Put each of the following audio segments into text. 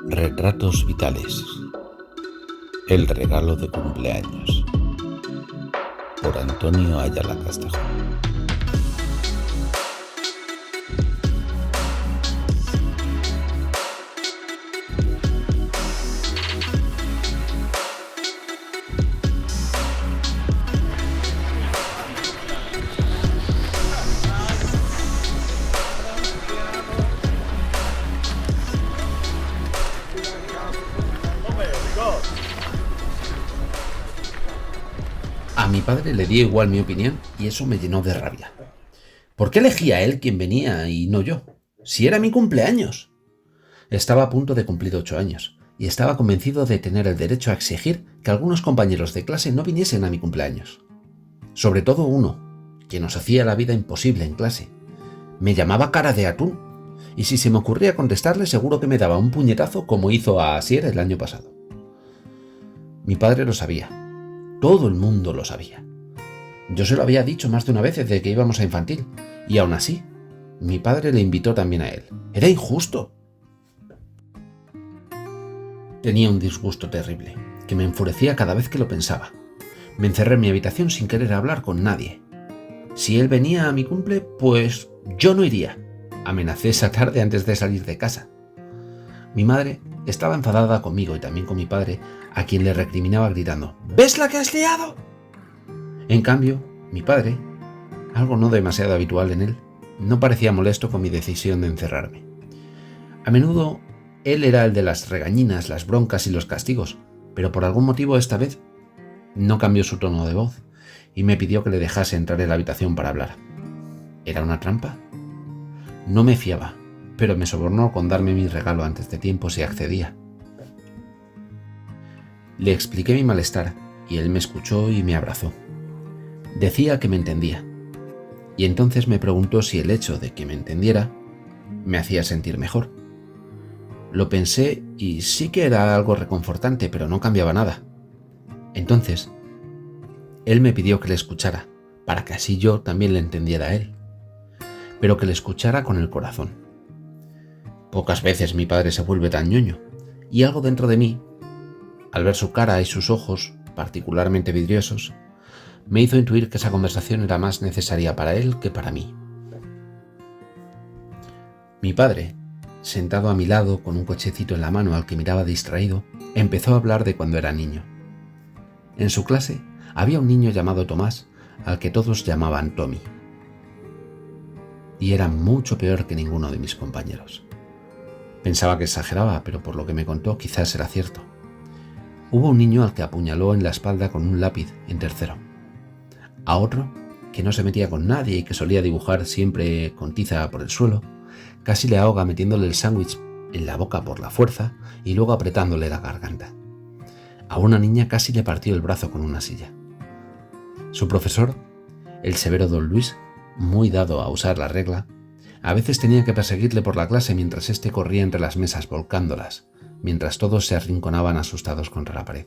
Retratos vitales. El regalo de cumpleaños. Por Antonio Ayala Castejo. A mi padre le dio igual mi opinión y eso me llenó de rabia. ¿Por qué elegía él quien venía y no yo? Si era mi cumpleaños. Estaba a punto de cumplir 8 años y estaba convencido de tener el derecho a exigir que algunos compañeros de clase no viniesen a mi cumpleaños. Sobre todo uno, que nos hacía la vida imposible en clase. Me llamaba cara de atún y si se me ocurría contestarle seguro que me daba un puñetazo como hizo a Asier el año pasado. Mi padre lo sabía. Todo el mundo lo sabía. Yo se lo había dicho más de una vez desde que íbamos a infantil, y aún así, mi padre le invitó también a él. ¡Era injusto! Tenía un disgusto terrible, que me enfurecía cada vez que lo pensaba. Me encerré en mi habitación sin querer hablar con nadie. Si él venía a mi cumple, pues yo no iría. Amenacé esa tarde antes de salir de casa. Mi madre estaba enfadada conmigo y también con mi padre, a quien le recriminaba gritando: ¿Ves la que has liado? En cambio, mi padre, algo no demasiado habitual en él, no parecía molesto con mi decisión de encerrarme. A menudo, él era el de las regañinas, las broncas y los castigos, pero por algún motivo esta vez no cambió su tono de voz y me pidió que le dejase entrar en la habitación para hablar. ¿Era una trampa? No me fiaba, pero me sobornó con darme mi regalo antes de tiempo si accedía. Le expliqué mi malestar y él me escuchó y me abrazó. Decía que me entendía, y entonces me preguntó si el hecho de que me entendiera me hacía sentir mejor. Lo pensé y sí que era algo reconfortante, pero no cambiaba nada. Entonces, él me pidió que le escuchara, para que así yo también le entendiera a él, pero que le escuchara con el corazón. Pocas veces mi padre se vuelve tan ñoño, y algo dentro de mí, al ver su cara y sus ojos, particularmente vidriosos, me hizo intuir que esa conversación era más necesaria para él que para mí. Mi padre, sentado a mi lado con un cochecito en la mano al que miraba distraído, empezó a hablar de cuando era niño. En su clase había un niño llamado Tomás, al que todos llamaban Tommy. Y era mucho peor que ninguno de mis compañeros. Pensaba que exageraba, pero por lo que me contó quizás era cierto. Hubo un niño al que apuñaló en la espalda con un lápiz en tercero. A otro, que no se metía con nadie y que solía dibujar siempre con tiza por el suelo, casi le ahoga metiéndole el sándwich en la boca por la fuerza y luego apretándole la garganta. A una niña casi le partió el brazo con una silla. Su profesor, el severo don Luis, muy dado a usar la regla, a veces tenía que perseguirle por la clase mientras éste corría entre las mesas volcándolas, mientras todos se arrinconaban asustados contra la pared.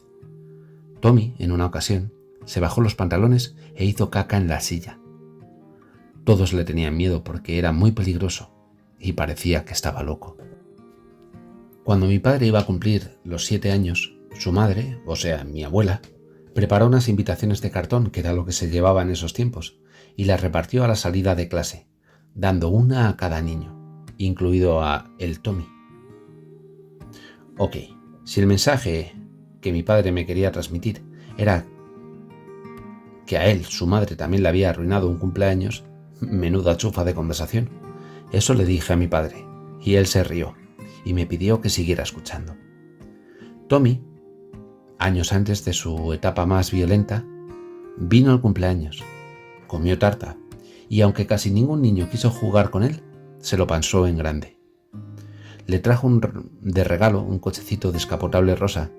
Tommy, en una ocasión, se bajó los pantalones e hizo caca en la silla. Todos le tenían miedo porque era muy peligroso y parecía que estaba loco. Cuando mi padre iba a cumplir los 7 años, su madre, o sea, mi abuela, preparó unas invitaciones de cartón, que era lo que se llevaba en esos tiempos, y las repartió a la salida de clase, dando una a cada niño, incluido a el Tommy. Ok, si el mensaje que mi padre me quería transmitir era que a él, su madre, también le había arruinado un cumpleaños, menuda chufa de conversación. Eso le dije a mi padre, y él se rió, y me pidió que siguiera escuchando. Tommy, años antes de su etapa más violenta, vino al cumpleaños, comió tarta, y aunque casi ningún niño quiso jugar con él, se lo pasó en grande. Le trajo de regalo un cochecito descapotable rosa,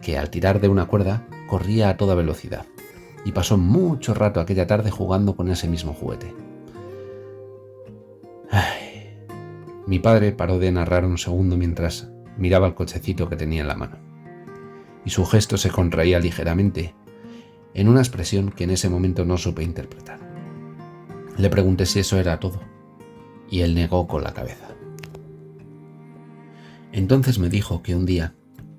que al tirar de una cuerda corría a toda velocidad, y pasó mucho rato aquella tarde jugando con ese mismo juguete. Mi padre paró de narrar un segundo mientras miraba el cochecito que tenía en la mano, y su gesto se contraía ligeramente, en una expresión que en ese momento no supe interpretar. Le pregunté si eso era todo, y él negó con la cabeza. Entonces me dijo que un día,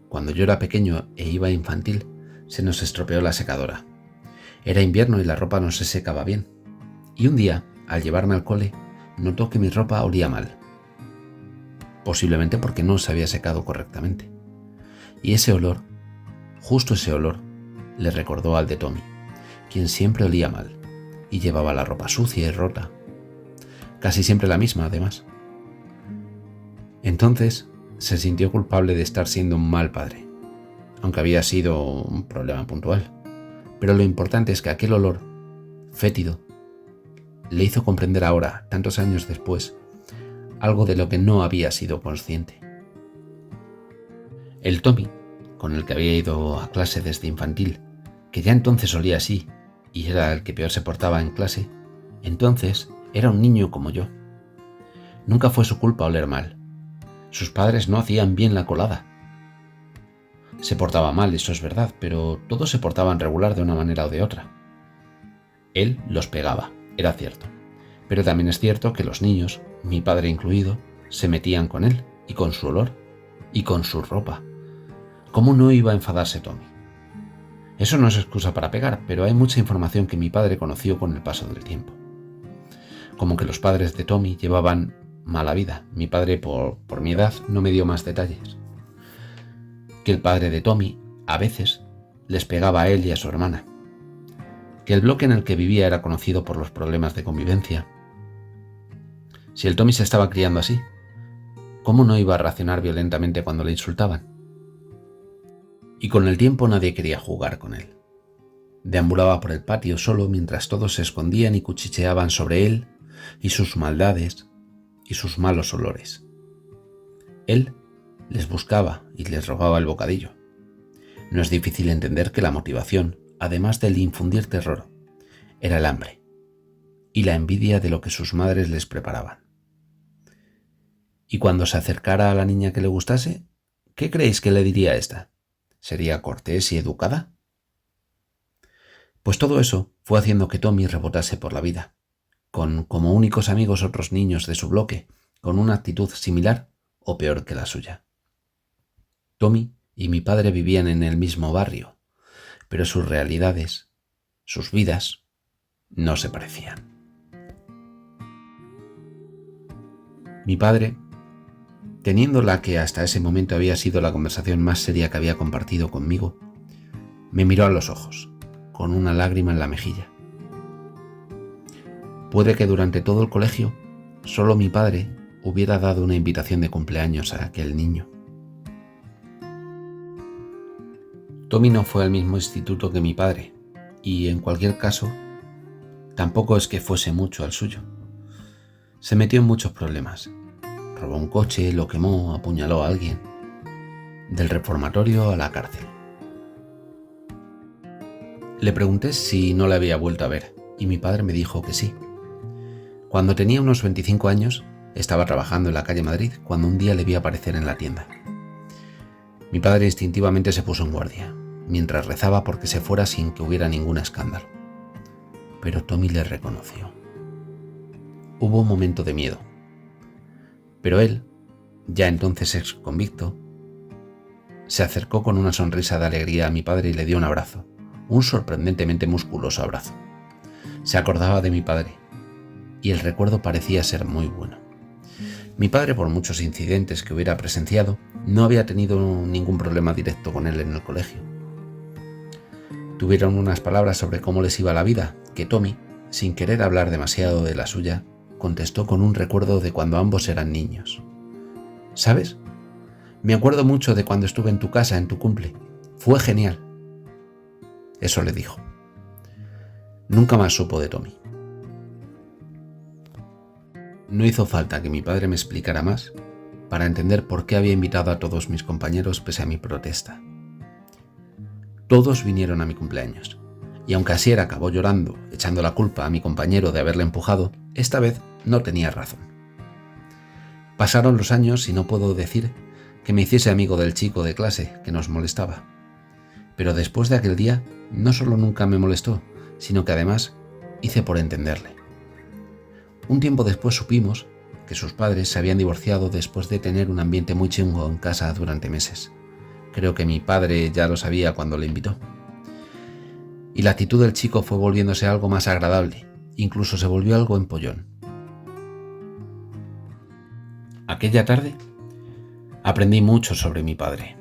cuando yo era pequeño e iba a infantil, se nos estropeó la secadora. Era invierno y la ropa no se secaba bien. Y un día, al llevarme al cole, notó que mi ropa olía mal. Posiblemente porque no se había secado correctamente. Y ese olor, justo ese olor, le recordó al de Tommy, quien siempre olía mal y llevaba la ropa sucia y rota. Casi siempre la misma, además. Entonces se sintió culpable de estar siendo un mal padre, aunque había sido un problema puntual. Pero lo importante es que aquel olor, fétido, le hizo comprender ahora, tantos años después, algo de lo que no había sido consciente. El Tommy, con el que había ido a clase desde infantil, que ya entonces olía así y era el que peor se portaba en clase, entonces era un niño como yo. Nunca fue su culpa oler mal. Sus padres no hacían bien la colada. Se portaba mal, eso es verdad, pero todos se portaban regular de una manera o de otra. Él los pegaba, era cierto. Pero también es cierto que los niños, mi padre incluido, se metían con él y con su olor y con su ropa. ¿Cómo no iba a enfadarse Tommy? Eso no es excusa para pegar, pero hay mucha información que mi padre conoció con el paso del tiempo. Como que los padres de Tommy llevaban mala vida. Mi padre, por mi edad, no me dio más detalles. Que el padre de Tommy, a veces, les pegaba a él y a su hermana. Que el bloque en el que vivía era conocido por los problemas de convivencia. Si el Tommy se estaba criando así, ¿cómo no iba a reaccionar violentamente cuando le insultaban? Y con el tiempo nadie quería jugar con él. Deambulaba por el patio solo mientras todos se escondían y cuchicheaban sobre él y sus maldades y sus malos olores. Él les buscaba y les robaba el bocadillo. No es difícil entender que la motivación, además del infundir terror, era el hambre y la envidia de lo que sus madres les preparaban. Y cuando se acercara a la niña que le gustase, ¿qué creéis que le diría a esta? ¿Sería cortés y educada? Pues todo eso fue haciendo que Tommy rebotase por la vida, con como únicos amigos otros niños de su bloque, con una actitud similar o peor que la suya. Tommy y mi padre vivían en el mismo barrio, pero sus realidades, sus vidas, no se parecían. Mi padre, teniendo la que hasta ese momento había sido la conversación más seria que había compartido conmigo, me miró a los ojos, con una lágrima en la mejilla. Puede que durante todo el colegio solo mi padre hubiera dado una invitación de cumpleaños a aquel niño. Tommy no fue al mismo instituto que mi padre, y en cualquier caso, tampoco es que fuese mucho al suyo. Se metió en muchos problemas. Robó un coche, lo quemó, apuñaló a alguien. Del reformatorio a la cárcel. Le pregunté si no le había vuelto a ver, y mi padre me dijo que sí. Cuando tenía unos 25 años, estaba trabajando en la calle Madrid cuando un día le vi aparecer en la tienda. Mi padre instintivamente se puso en guardia, mientras rezaba porque se fuera sin que hubiera ningún escándalo. Pero Tommy le reconoció. Hubo un momento de miedo. Pero él, ya entonces ex convicto, se acercó con una sonrisa de alegría a mi padre y le dio un abrazo, un sorprendentemente musculoso abrazo. Se acordaba de mi padre, y el recuerdo parecía ser muy bueno. Mi padre, por muchos incidentes que hubiera presenciado, no había tenido ningún problema directo con él en el colegio. Tuvieron unas palabras sobre cómo les iba la vida, que Tommy, sin querer hablar demasiado de la suya, contestó con un recuerdo de cuando ambos eran niños. ¿Sabes? Me acuerdo mucho de cuando estuve en tu casa en tu cumple. Fue genial. Eso le dijo. Nunca más supo de Tommy. No hizo falta que mi padre me explicara más para entender por qué había invitado a todos mis compañeros pese a mi protesta. Todos vinieron a mi cumpleaños, y aunque Asier acabó llorando, echando la culpa a mi compañero de haberle empujado, esta vez no tenía razón. Pasaron los años y no puedo decir que me hiciese amigo del chico de clase que nos molestaba. Pero después de aquel día, no solo nunca me molestó, sino que además hice por entenderle. Un tiempo después supimos que sus padres se habían divorciado después de tener un ambiente muy chungo en casa durante meses. Creo que mi padre ya lo sabía cuando le invitó. Y la actitud del chico fue volviéndose algo más agradable, incluso se volvió algo empollón. Aquella tarde aprendí mucho sobre mi padre.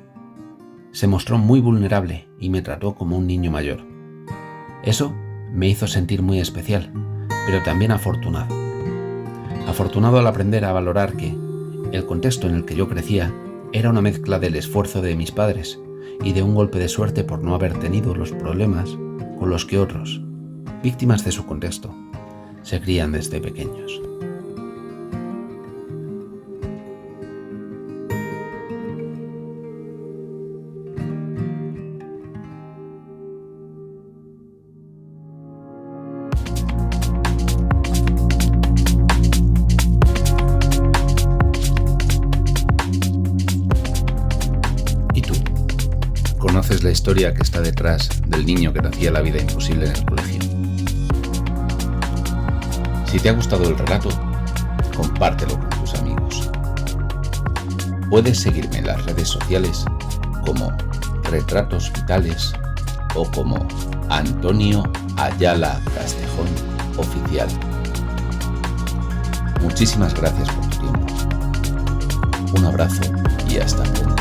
Se mostró muy vulnerable y me trató como un niño mayor. Eso me hizo sentir muy especial, pero también afortunado. Afortunado al aprender a valorar que el contexto en el que yo crecía era una mezcla del esfuerzo de mis padres y de un golpe de suerte por no haber tenido los problemas con los que otros, víctimas de su contexto, se crían desde pequeños. ¿Conoces la historia que está detrás del niño que te hacía la vida imposible en el colegio? Si te ha gustado el relato, compártelo con tus amigos. Puedes seguirme en las redes sociales como Retratos Vitales o como Antonio Ayala Castejón Oficial. Muchísimas gracias por tu tiempo. Un abrazo y hasta pronto.